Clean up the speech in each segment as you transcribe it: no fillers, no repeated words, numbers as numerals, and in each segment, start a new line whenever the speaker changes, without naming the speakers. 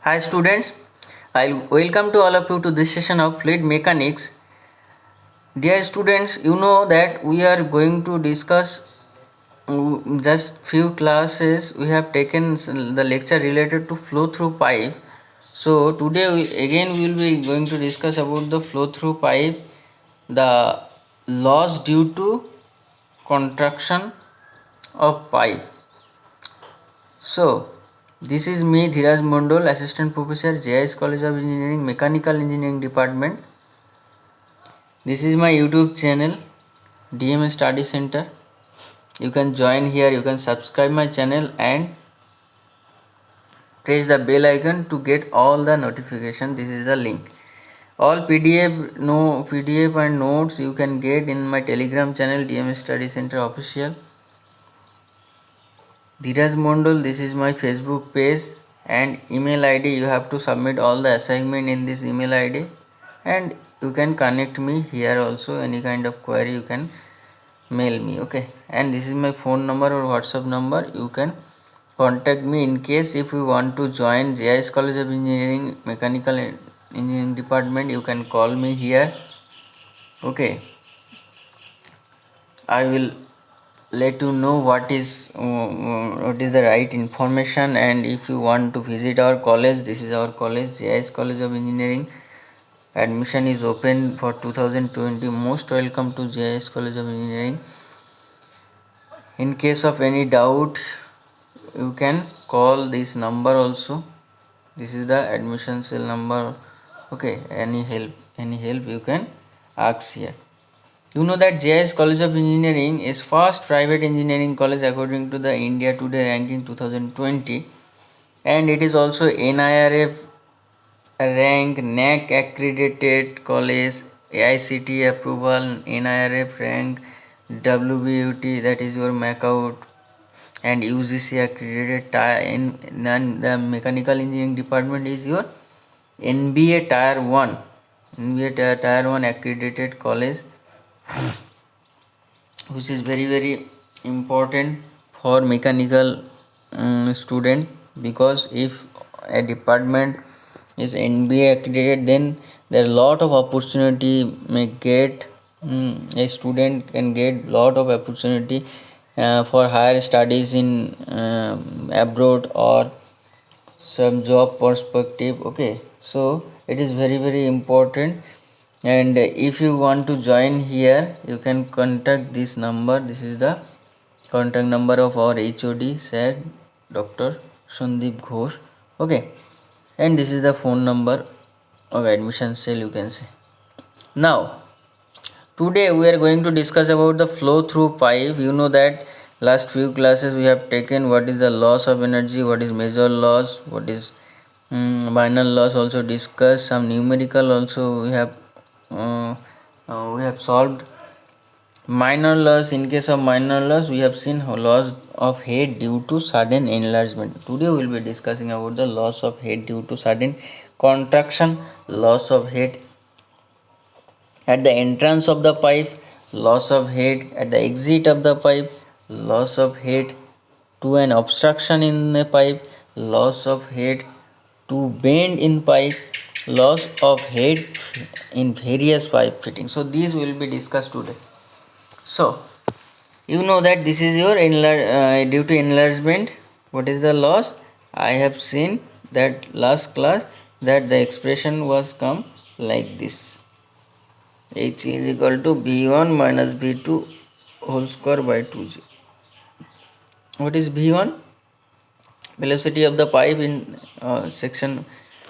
Hi students, I welcome to all of you to this session of fluid mechanics. Dear students, you know that we are going to discuss just few classes. We have taken the lecture related to flow through pipe. So today we will be going to discuss about the flow through pipe, the loss due to contraction of pipe. So this is me, Dhiraj Mondol, Assistant Professor, JIS College of Engineering, Mechanical Engineering Department. This is my YouTube channel, DM Study Center. You can join here, you can subscribe my channel and press the bell icon to get all the notification. This is the link. All PDF and notes you can get in my Telegram channel, DM Study Center Official. Dhiraj Mondol, this is my Facebook page and email ID. You have to submit all the assignment in this email ID, and you can connect me here also. Any kind of query you can mail me, okay? And this is my phone number or WhatsApp number. You can contact me in case if you want to join JIS College of Engineering Mechanical Engineering Department. You can call me here, okay? I will let you know what is the right information. And if you want to visit our college, this is our college, JIS College of Engineering. Admission is open for 2020. Most welcome to JIS College of Engineering. In case of any doubt, you can call this number also. This is the admission cell number, okay? Any help you can ask here. You know that JIS College of Engineering is first private engineering college according to the India Today ranking 2020, and it is also NIRF rank, NAC accredited college, AICTE approval, NIRF rank, WBUT, that is your MACOUT, and UGC accredited the mechanical engineering department is your NBA Tier 1, NBA Tier 1 accredited college, which is very important for mechanical student, because if a department is NBA accredited, then there are lot of opportunity may get. A student can get lot of opportunity for higher studies in abroad or some job perspective, okay? So it is very important. And if you want to join here, you can contact this number. This is the contact number of our HOD, said Dr. Sandeep Ghosh, okay? And this is the phone number of admission cell, you can say. Now today we are going to discuss about the flow through pipe. You know that last few classes we have taken what is the loss of energy, what is major loss, what is minor loss, also discussed some numerical also we have solved. Minor loss, in case of minor loss we have seen loss of head due to sudden enlargement. Today we will be discussing about the loss of head due to sudden contraction, loss of head at the entrance of the pipe, loss of head at the exit of the pipe, loss of head to an obstruction in the pipe, loss of head to bend in pipe, loss of head in various pipe fittings. So these will be discussed today. So you know that this is your due to enlargement. What is the loss? I have seen that last class that the expression was come like this: H is equal to V1 minus V2 whole square by 2G. What is V1? Velocity of the pipe in section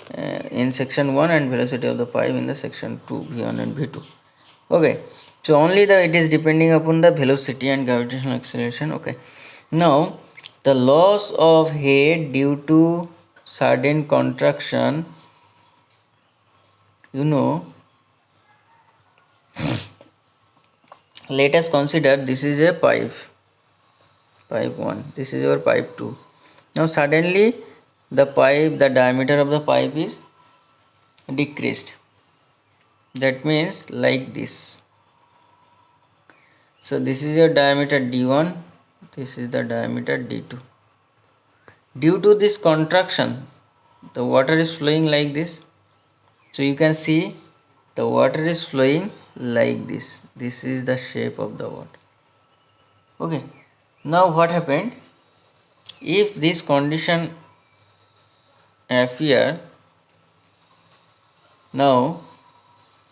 1, and velocity of the pipe in the section 2, V1 and V2. Okay, so only it is depending upon the velocity and gravitational acceleration. Okay, now the loss of head due to sudden contraction, you know, let us consider this is a pipe 1, this is your pipe 2. Now suddenly the diameter of the pipe is decreased. That means like this. So this is your diameter D1, this is the diameter D2. Due to this contraction, the water is flowing like this. So you can see the water is flowing like this. This is the shape of the water. Okay, now what happened? If this condition appear, now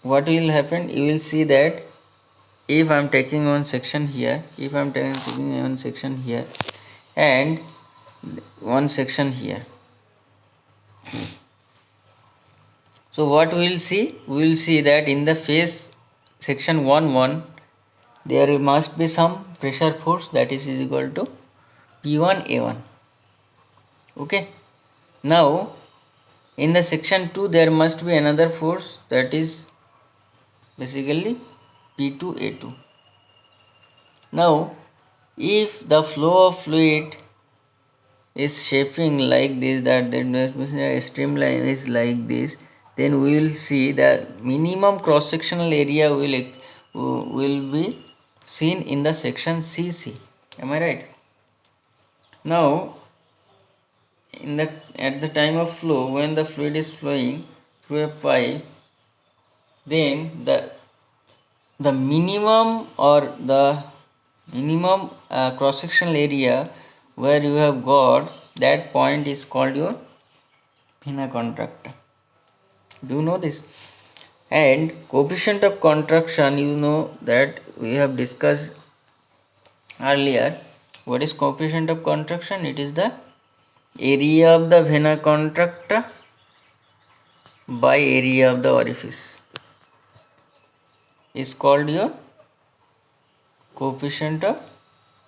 what will happen? You will see that if I am taking one section here, if I am taking one section here and one section here, so what we will see? We will see that in the phase section 1 there must be some pressure force, that is equal to P1A1. Okay, now in the section 2 there must be another force, that is basically P2A2. Now if the flow of fluid is shaping like this, that the streamline is like this, then we will see that minimum cross sectional area will be seen in the section CC. Am I right? Now in the at the time of flow, when the fluid is flowing through a pipe, then the minimum or the minimum cross sectional area where you have got, that point is called your vena contracta. Do you know this? And coefficient of contraction, you know that we have discussed earlier. What is coefficient of contraction? It is the area of the vena contracta by area of the orifice, is called your coefficient of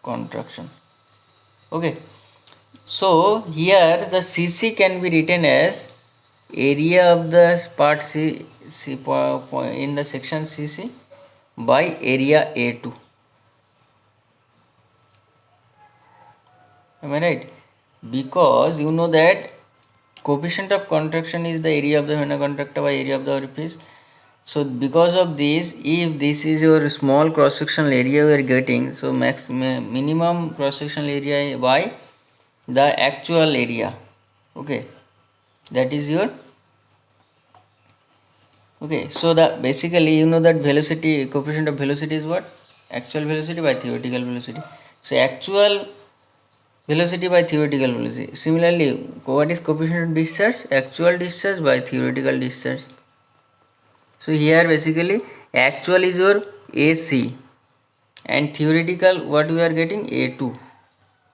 contraction. Okay, so here the CC can be written as area of the part C in the section CC by area A2. Am I right? Because you know that coefficient of contraction is the area of the vena contracta by area of the orifice. So because of this, if this is your small cross sectional area we are getting, so minimum cross sectional area by the actual area. Okay, that is your okay. So the basically you know that velocity, coefficient of velocity is what? Actual velocity by theoretical velocity. So actual velocity by theoretical velocity. Similarly, what is coefficient of discharge? Actual discharge by theoretical discharge. So here basically actual is your AC and theoretical what we are getting A2.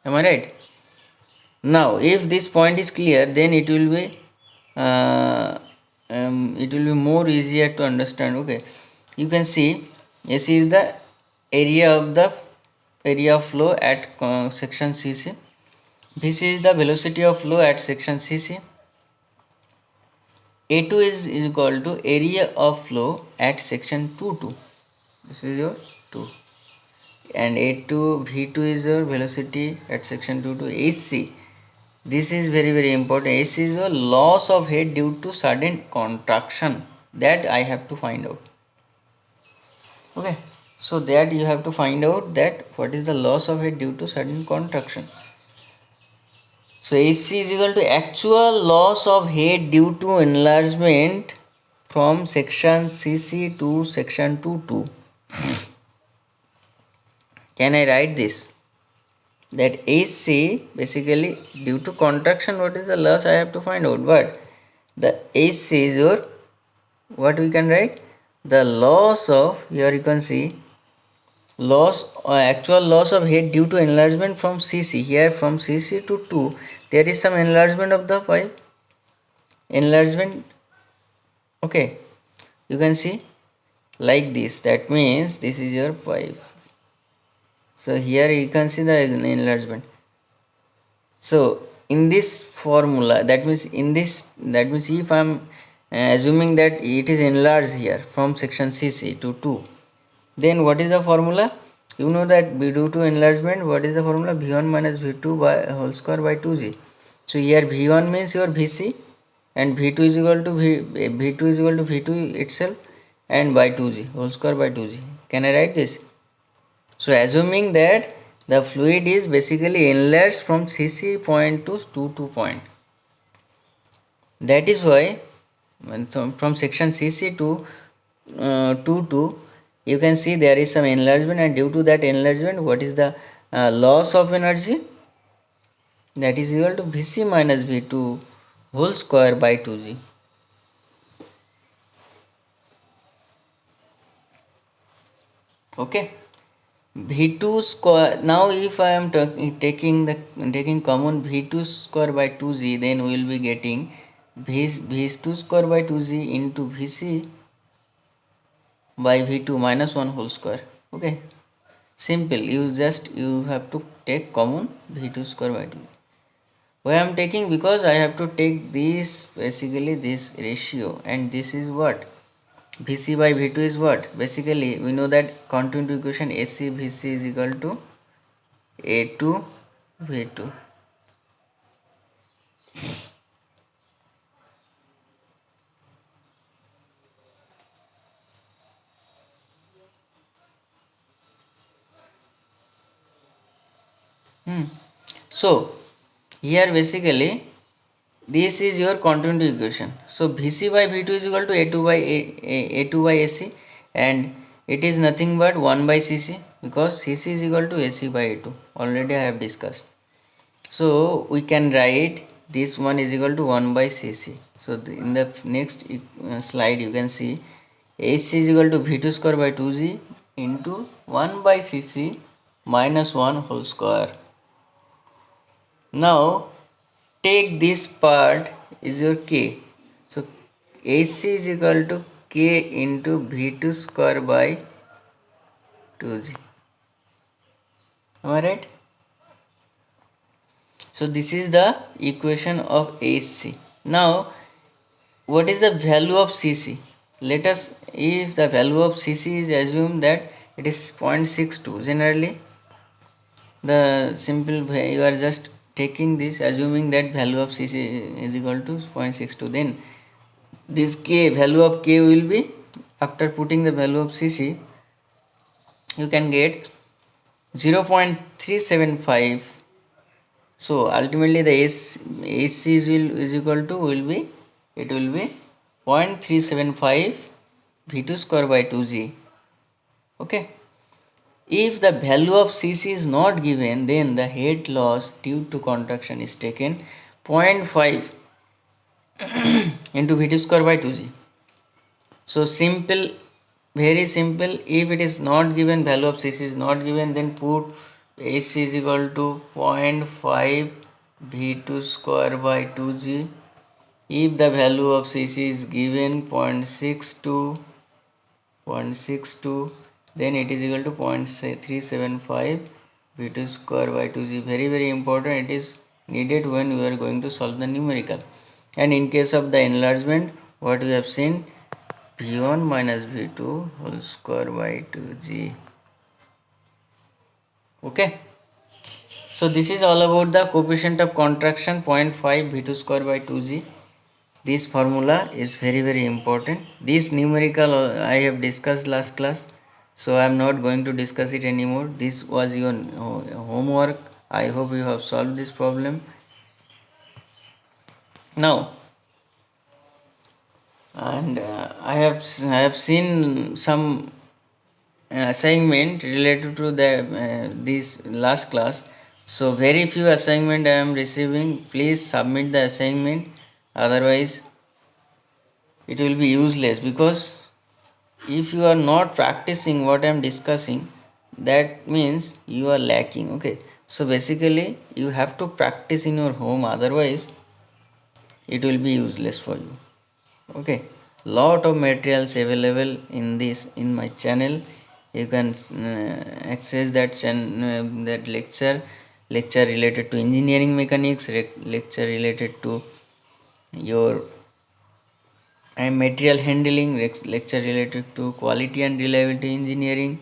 Am I right? Now if this point is clear, then it will be more easier to understand. Okay, you can see AC is the area of flow at section CC. Vc is the velocity of flow at section CC. A2 is equal to area of flow at section 2. This is your 2. And A2, V2 is your velocity at section 2 to AC. This is very important. AC is a loss of head due to sudden contraction. That I have to find out. Okay. So that you have to find out that what is the loss of head due to sudden contraction. So AC is equal to actual loss of head due to enlargement from section CC to section 2. Can I write this? That AC basically due to contraction, what is the loss I have to find out. But the AC is your, what we can write? The loss of, here you can see loss actual loss of head due to enlargement from CC. Here from CC to 2 there is some enlargement of the pipe. Enlargement, okay, you can see like this. That means this is your pipe. So here you can see the enlargement. So in this formula, that means if I am assuming that it is enlarged here from section CC to 2, then what is the formula? You know that due to enlargement, what is the formula? V1 minus V2 by whole square by 2G. So here V1 means your Vc and V2 is equal to V2 is equal to V2 itself and by 2G, whole square by 2G. Can I write this? So assuming that the fluid is basically enlarged from CC point to 2 point. That is why from section CC to 2 you can see there is some enlargement, and due to that enlargement, what is the loss of energy? That is equal to Vc minus V2 whole square by 2g. Okay, V2 square. Now if I am taking common V2 square by 2g, then we will be getting V2 square by 2g into Vc by V2 minus 1 whole square. Okay, simple. You have to take common V2 square by 2. Why I am taking? Because I have to take this, basically this ratio, and this is what Vc by V2 is what? Basically we know that continuity equation AC Vc is equal to A2 V2. So here basically this is your continuity equation. So Vc by V2 is equal to A2 by A2 by AC, and it is nothing but 1 by Cc, because Cc is equal to AC by A2. Already I have discussed. So we can write this one is equal to 1 by Cc. So in the next slide you can see AC is equal to V2 square by 2g into 1 by Cc minus 1 whole square. Now take this part is your K. So AC is equal to K into V2 square by 2g. Am I right? So this is the equation of AC. Now what is the value of Cc? Let us, if the value of Cc is assumed that it is 0.62, generally the simple way you are just taking this, assuming that value of Cc is equal to 0.62, then this K, value of K will be, after putting the value of Cc, you can get 0.375. So ultimately the AC is equal to will be, it will be 0.375 V2 square by 2g. Okay. If the value of Cc is not given, then the heat loss due to contraction is taken 0.5 into V2 square by 2g. So simple, very simple. If it is not given, value of Cc is not given, then put AC is equal to 0.5 V2 square by 2g. If the value of Cc is given 0.62, then it is equal to 0.375 V2 square by 2g. Very important. It is needed when we are going to solve the numerical. And in case of the enlargement, what we have seen, V1 minus V2 whole square by 2g. Okay. So this is all about the coefficient of contraction 0.5 V2 square by 2g. This formula is very important. This numerical I have discussed last class, so I am not going to discuss it anymore. This was your homework. I hope you have solved this problem. Now, and I have seen some assignment related to the this last class. So very few assignment I am receiving. Please submit the assignment, otherwise it will be useless, because if you are not practicing what I am discussing, that means you are lacking. Okay, so basically you have to practice in your home, otherwise it will be useless for you. Okay, lot of materials available in this, in my channel. You can access that that lecture related to engineering mechanics, lecture related to your and material handling, lecture related to quality and reliability engineering,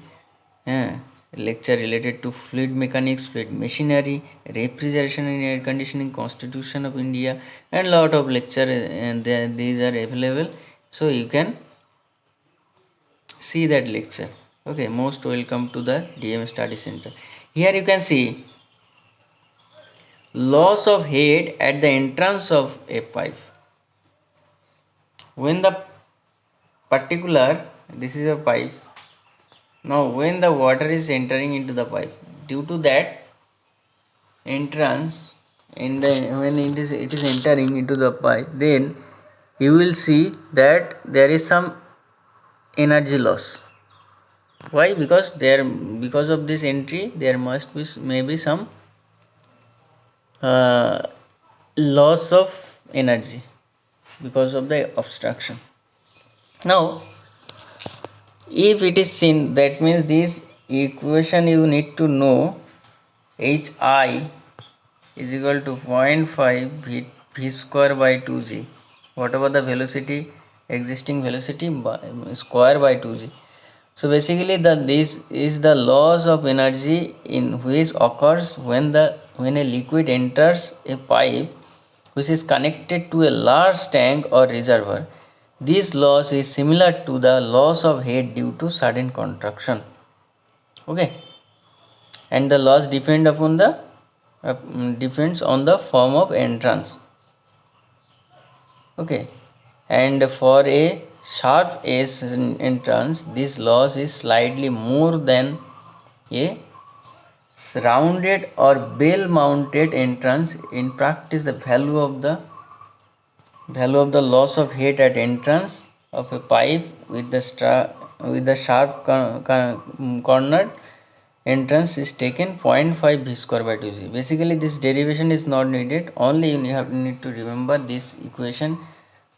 uh, lecture related to fluid mechanics, fluid machinery, refrigeration and air conditioning, constitution of India, and lot of lecture, and these are available, so you can see that lecture. Okay, most welcome to the DM study center. Here you can see loss of heat at the entrance of F5. when the particular, this is a pipe. Now when the water is entering into the pipe, due to that entrance, in the when it is entering into the pipe, then you will see that there is some energy loss. Why? Because of this entry there must be maybe some uh, loss of energy because of the obstruction. Now if it is seen, that means this equation you need to know, Hi is equal to 0.5 v square by 2g, whatever the velocity, existing velocity by square by 2g. So basically this is the loss of energy in which occurs when a liquid enters a pipe which is connected to a large tank or reservoir. This loss is similar to the loss of heat due to sudden contraction. Okay, and the loss depends on the form of entrance. Okay, and for a sharp edge entrance, this loss is slightly more than a rounded or bell mounted entrance. In practice, the value of the loss of heat at entrance of a pipe with the sharp cornered entrance is taken 0.5 v square by 2g. Basically this derivation is not needed, only you need to remember this equation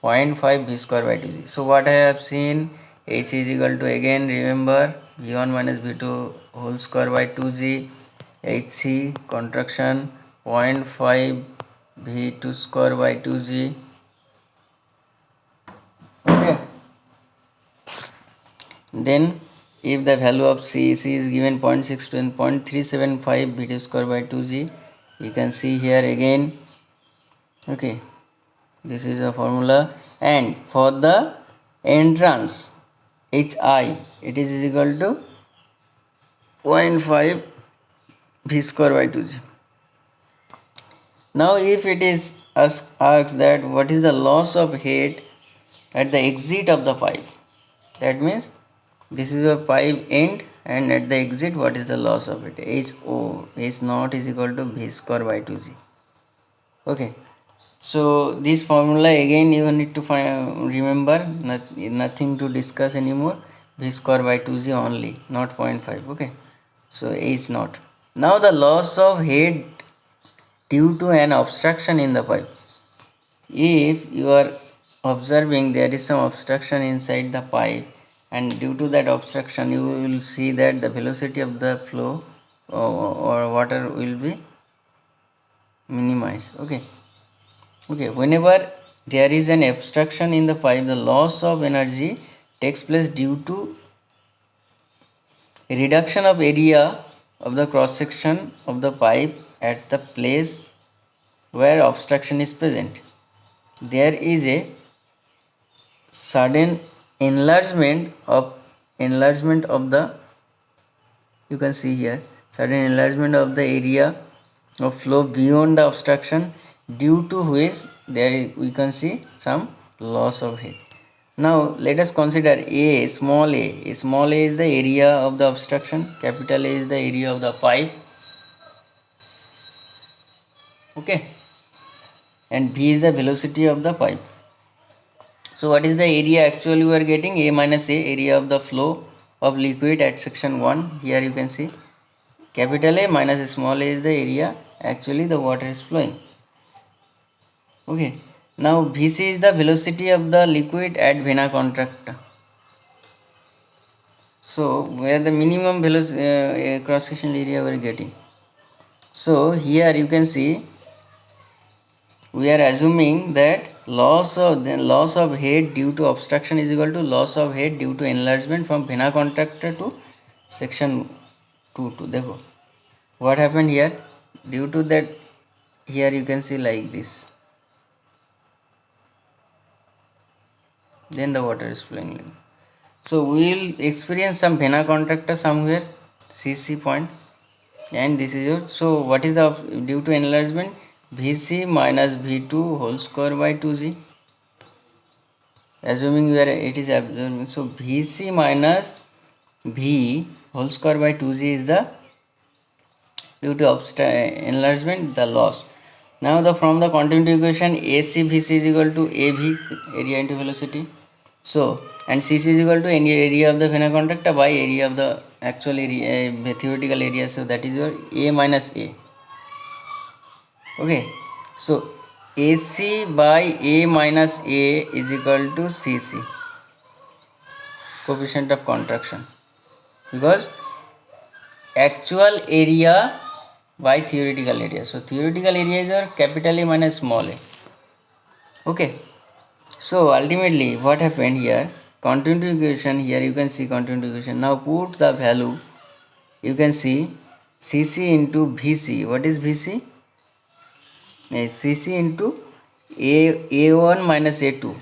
0.5 v square by 2g. So what I have seen, h is equal to, again remember, v1 minus v2 whole square by 2g, hc contraction 0.5 v2 square by 2g. Okay, then if the value of CEC is given 0.62 and 0.375 v2 square by 2g, you can see here again. Okay, this is a formula, and for the entrance HI, it is equal to 0.5 v square by 2g. Now if it is asked that what is the loss of heat at the exit of the pipe, that means this is a pipe end, and at the exit what is the loss of it? H naught is equal to v square by 2g. Okay, so this formula again you need to remember, nothing to discuss anymore, v square by 2g only, not 0.5. Okay, so H naught. Now the loss of heat due to an obstruction in the pipe. If you are observing there is some obstruction inside the pipe, and due to that obstruction you will see that the velocity of the flow or water will be minimized. Okay, whenever there is an obstruction in the pipe, the loss of energy takes place due to reduction of area of the cross section of the pipe at the place where obstruction is present. There is a sudden enlargement of the, you can see here, sudden enlargement of the area of flow beyond the obstruction, due to which we can see some loss of heat. Now let us consider a small a. Small a is the area of the obstruction, capital A is the area of the pipe. Okay, and v is the velocity of the pipe. So what is the area actually we are getting? A minus A, area of the flow of liquid at section 1. Here you can see capital A minus small a is the area actually the water is flowing. Okay, now Vc is the velocity of the liquid at vena contracta. So where the minimum velocity cross sectional area we are getting. So here you can see we are assuming that loss of head due to obstruction is equal to loss of head due to enlargement from vena contracta to section 2 to देखो what happened here, due to that here you can see like this, then the water is flowing. So we will experience some vena contracta somewhere CC point, and this is your, so what is the due to enlargement? Vc minus v2 whole square by 2g. assuming we are it is absorbing, so Vc minus V whole square by 2g is the due to enlargement the loss. Now the from the continuity equation AC Vc is equal to AV area into velocity. So and Cc is equal to any area of the phenocondactor by area of the actual area theoretical area. So that is your A minus A. Okay. So AC by A minus A is equal to Cc, coefficient of contraction, because actual area by theoretical area. So theoretical area is your capital A minus small a. Okay. So ultimately what happened here, continuity equation, here you can see continuity equation. Now put the value, you can see Cc into Vc. What is Vc? Cc into A1 minus A2.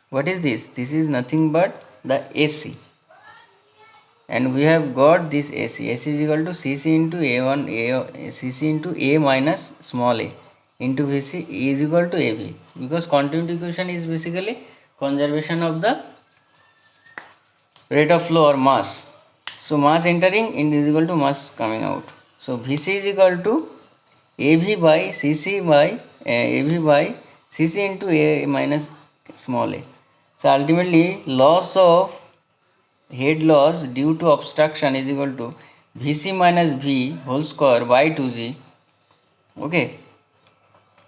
What is this? This is nothing but the AC. And we have got this AC. AC is equal to Cc into A1, Cc into A minus small a into Vc is equal to AV. Because continuity equation is basically conservation of the rate of flow or mass. So mass entering in is equal to mass coming out. So Vc is equal to AV by Cc by AV by Cc into A minus small a. So ultimately loss of head loss due to obstruction is equal to Vc minus V whole square by 2g. Okay,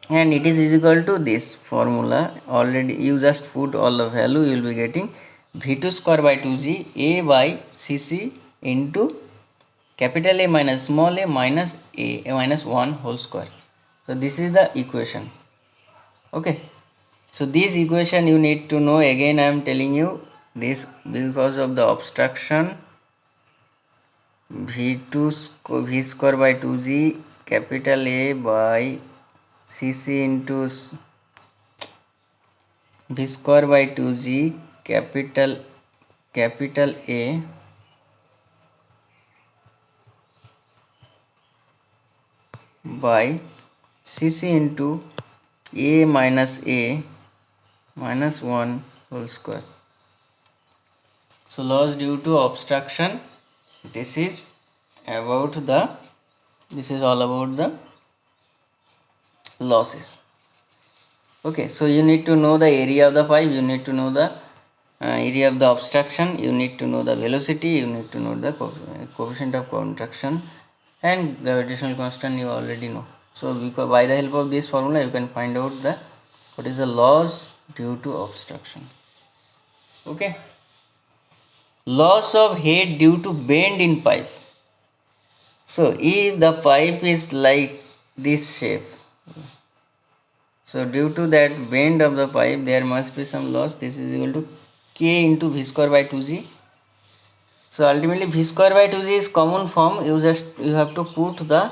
and it is equal to this formula. Already you just put all the value, you will be getting V2 square by 2g A by Cc into capital A minus small a minus a minus 1 whole square. So this is the equation. Okay, so this equation you need to know. Again I am telling you this, because of the obstruction V square by 2g capital A by Cc into V square by 2g capital A by Cc into A minus 1 whole square. So loss due to obstruction, this is all about the losses. Okay, so you need to know the area of the pipe, you need to know the area of the obstruction, you need to know the velocity, you need to know the coefficient of contraction, and gravitational constant you already know. So because by the help of this formula you can find out what is the loss due to obstruction. Okay, loss of head due to bend in pipe. So if the pipe is like this shape, so due to that bend of the pipe there must be some loss. This is equal to K into V square by 2g. So ultimately V square by 2g is common form. You have to put the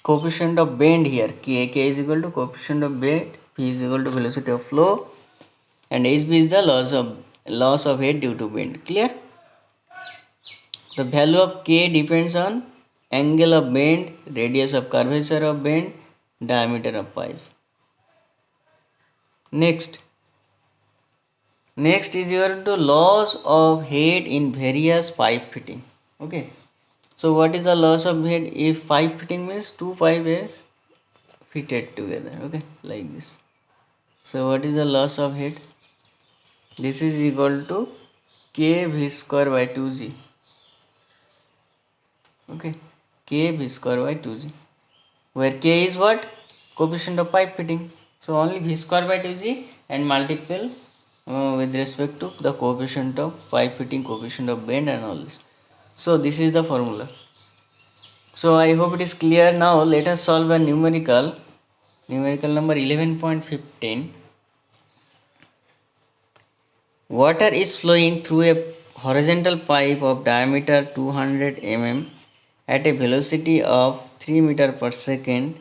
coefficient of bend here. K is equal to coefficient of bend, V is equal to velocity of flow, and HB is the loss of head due to bend. Clear? The value of K depends on angle of bend, radius of curvature of bend, diameter of pipe. Next is your loss of head in various pipe fitting. Okay, so what is the loss of head? If pipe fitting means two pipe is fitted together, okay, like this. So what is the loss of head? This is equal to K V square by 2g. Okay, K V square by 2g, where K is what? Coefficient of pipe fitting. So only V square by 2g and multiple with respect to the coefficient of pipe fitting, coefficient of bend and all this. So this is the formula. So I hope it is clear. Now let us solve a numerical number 11.15. Water is flowing through a horizontal pipe of diameter 200 mm at a velocity of 3 meter per second.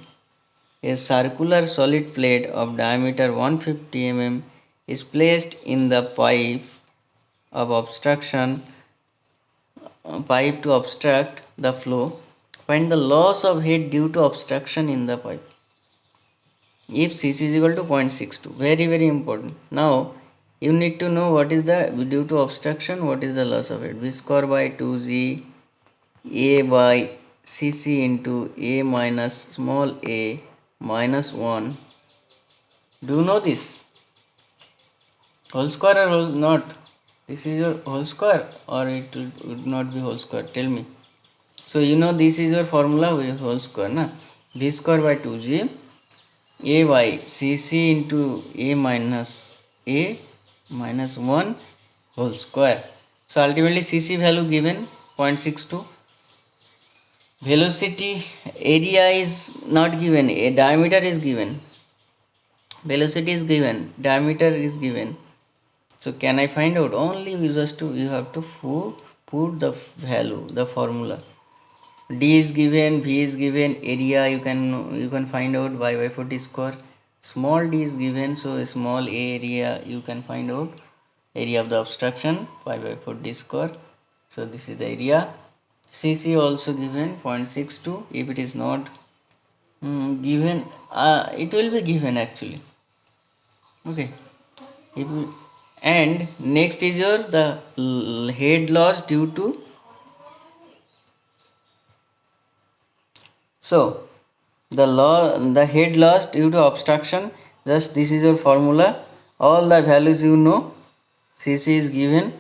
A circular solid plate of diameter 150 mm is placed in the pipe to obstruct the flow. Find the loss of head due to obstruction in the pipe if Cc is equal to 0.62. Very important. Now you need to know what is the, due to obstruction, what is the loss of head. V square by 2g A by cc into A minus small a minus 1. Do you know this? Whole square or whole not? This is your whole square or it would not be whole square? Tell me. So you know this is your formula with whole square, na? V square by 2g A by cc into A minus 1 whole square. So ultimately cc value given 0.62. Velocity area is not given, a diameter is given. Velocity is given, diameter is given. So can I find out? Only you have to put the value, the formula. D is given, V is given, area you can find out by 40 square. Small d is given, so small area you can find out area of the obstruction pi by 40 square. So this is the area. Cc also given 0.62. If it is not given, it will be given actually. Okay. And next is your the head loss due to. So the head loss due to obstruction, just this is your formula. All the values you know, cc is given,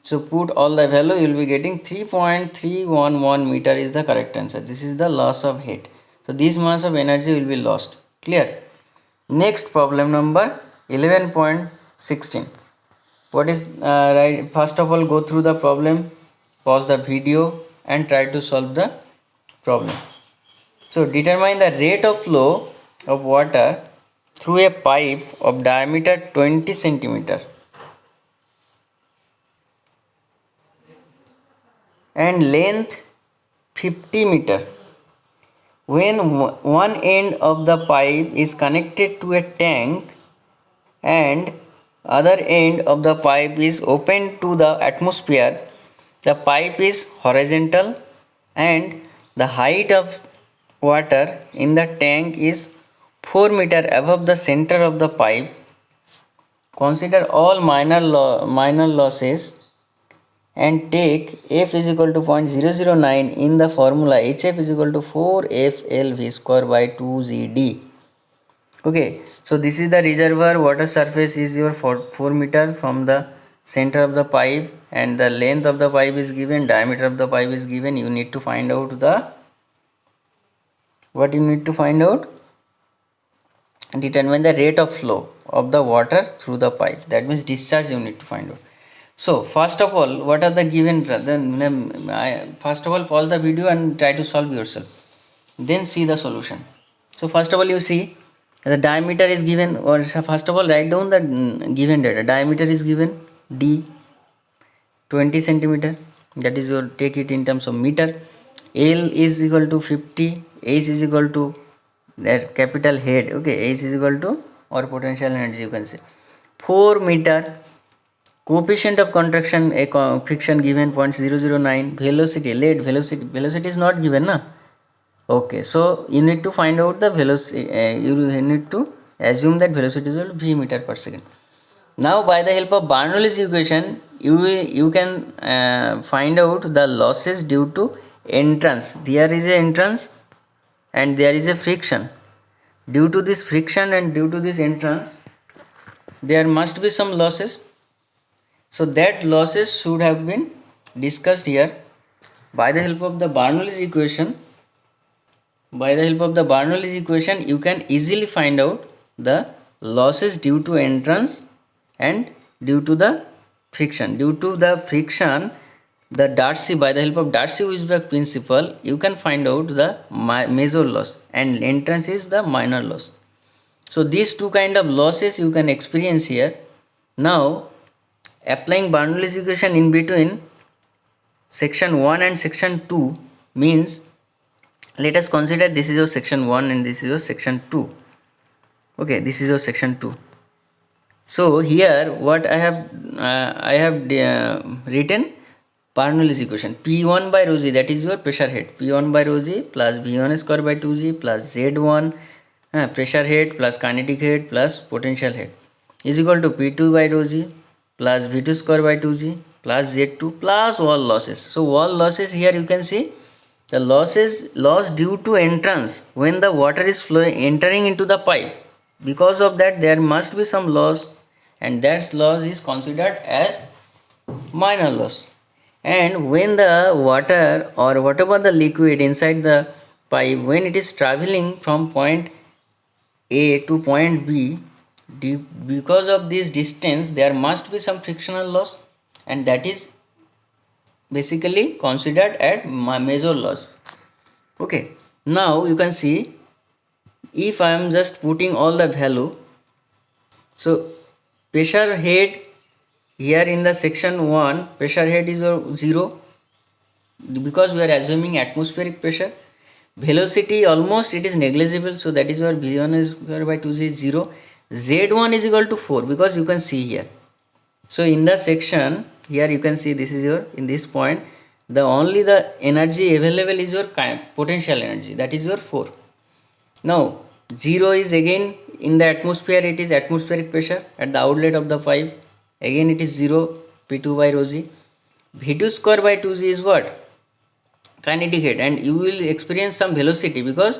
so put all the value, you will be getting 3.311 meter is the correct answer. This is the loss of head. So this mass of energy will be lost. Clear? Next problem number 11.16. What is right? First of all, go through the problem, pause the video and try to solve the problem. So determine the rate of flow of water through a pipe of diameter 20 centimeter and length 50 meter when one end of the pipe is connected to a tank and other end of the pipe is open to the atmosphere. The pipe is horizontal and the height of water in the tank is 4 meter above the center of the pipe. Consider all minor losses and take F is equal to 0.009 in the formula HF is equal to 4FLV square by 2ZD. Okay, so this is the reservoir. Water surface is your 4 meter from the center of the pipe and the length of the pipe is given, diameter of the pipe is given. You need to find out what you need to find out? Determine the rate of flow of the water through the pipe. That means discharge you need to find out. So first of all, what are the given? Then first of all, pause the video and try to solve yourself. Then see the solution. So first of all, you see the diameter is given, or first of all write down the given data. Diameter is given D 20 centimeter. That is your, take it in terms of meter. L is equal to 50. H is equal to that capital head. Okay, H is equal to, or potential energy you can say, 4 meter. Coefficient of contraction, a friction given 0.009. Velocity, lead velocity is not given, na? Okay, so you need to find out the velocity. You need to assume that velocity is v meter per second. Now by the help of Bernoulli's equation, you can find out the losses due to entrance. There is a entrance and there is a friction. Due to this friction and due to this entrance, there must be some losses. So that losses should have been discussed here. By the help of the Bernoulli's equation, you can easily find out the losses due to entrance and due to the friction. Due to the friction, the Darcy, by the help of Darcy-Weisbach principle, you can find out the major loss, and entrance is the minor loss. So these two kind of losses you can experience here. Now applying Bernoulli's equation in between section 1 and section 2 means, let us consider this is your section 1 and this is your section 2. Okay, this is your section 2. So here what I have written Bernoulli's equation, P1 by rho g, that is your pressure head, P1 by rho g plus V1 square by 2g plus Z1 pressure head plus kinetic head plus potential head. is equal to P2 by rho g plus V2 square by 2g plus Z2 plus wall losses. So wall losses, here you can see the loss due to entrance when the water is flowing entering into the pipe. Because of that there must be some loss, and that loss is considered as minor loss. And when the water or whatever the liquid inside the pipe, when it is traveling from point A to point B, because of this distance there must be some frictional loss, and that is basically considered as major loss. Okay, now you can see, if I am just putting all the value, so pressure head, here in the section 1 pressure head is 0 because we are assuming atmospheric pressure. Velocity almost it is negligible, so that is where v1 is square by 2g is 0. Z1 is equal to 4 because you can see here. So in the section here you can see, this is your, in this point the only the energy available is your potential energy, that is your 4. Now 0 is again in the atmosphere, it is atmospheric pressure at the outlet of the pipe, again it is 0, P2 by rho g. V2 square by 2g is what? Kinetic head, and you will experience some velocity because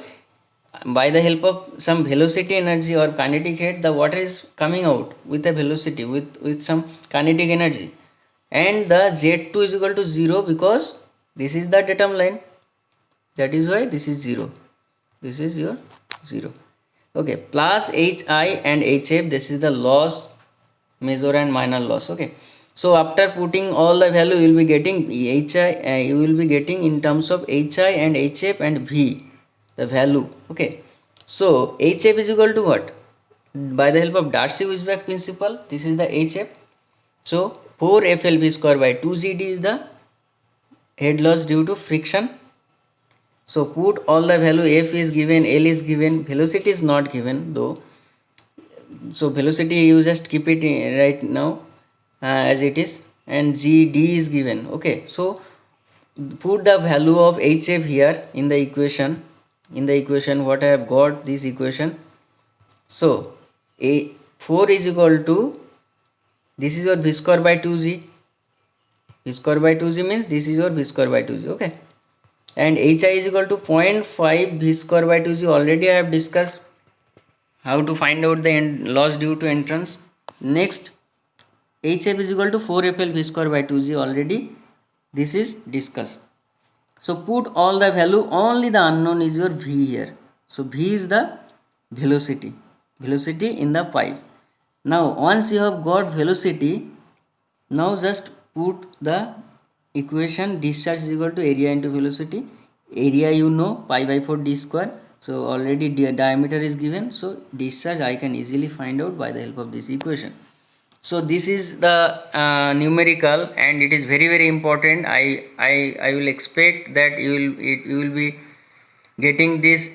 by the help of some velocity energy or kinetic head the water is coming out with a velocity with some kinetic energy, and the Z2 is equal to 0 because this is the datum line, that is why this is 0, this is your 0. Okay, plus Hi and Hf, this is the loss, major and minor loss. Okay, so after putting all the value you will be getting Hi, you will be getting in terms of Hi and Hf and V the value. Okay, so Hf is equal to what? By the help of Darcy-Weisbach principle, this is the Hf. So 4 FLV square by 2GD is the head loss due to friction. So put all the value, F is given, L is given, velocity is not given though. So velocity you just keep it right now as it is, and GD is given. Okay, so put the value of HF here in the equation. In the equation what I have got, this equation. So a 4 is equal to, this is your V square by 2g. V square by 2g means this is your V square by 2g. Okay, and Hi is equal to 0.5 V square by 2g. Already I have discussed how to find out the loss due to entrance. Next, Hf is equal to 4FL V square by 2g. Already this is discussed. So put all the value, only the unknown is your V here. So V is the velocity in the pipe. Now once you have got velocity, now just put the equation, discharge is equal to area into velocity. Area you know, pi by 4 d square. So already diameter is given, so discharge I can easily find out by the help of this equation. So this is the numerical, and it is very important. I will expect that you will be getting this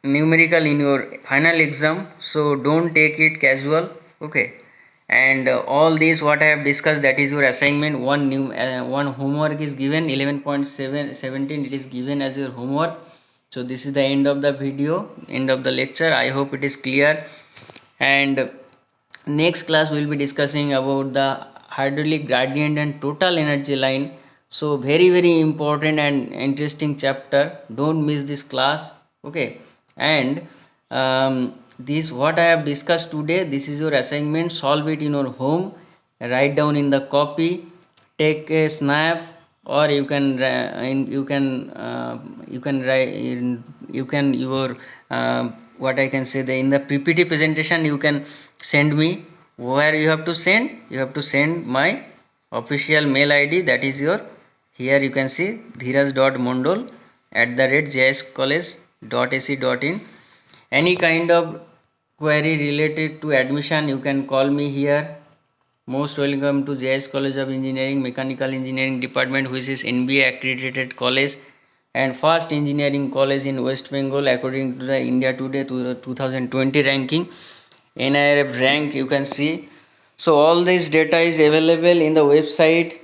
numerical in your final exam, so don't take it casual. Okay, and all these what I have discussed, that is your assignment. One homework is given, 11.17 it is given as your homework. So this is the end of the video, end of the lecture. I hope it is clear, and next class we will be discussing about the hydraulic gradient and total energy line. So very important and interesting chapter, don't miss this class. Okay, and this what I have discussed today, this is your assignment. Solve it in your home, write down in the copy, take a snap, or you can you can write you can your what I can say, the in the PPT presentation you can send me. Where you have to send, you have to send my official mail ID, that is your, here you can see dheeraj.mondal@jiscollege.ac.in. any kind of query related to admission you can call me here. Most welcome to JS College of Engineering, Mechanical Engineering Department, which is NBA accredited college and first engineering college in West Bengal according to the India Today to the 2020 ranking. NIRF rank you can see. So all this data is available in the website.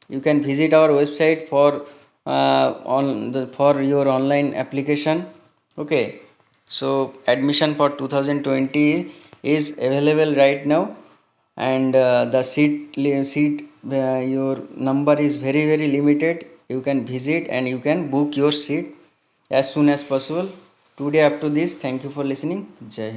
You can visit our website for for your online application. Okay, so admission for 2020 is available right now, and the seat your number is very limited. You can visit and you can book your seat as soon as possible. Today up to this, thank you for listening. Jai Hind.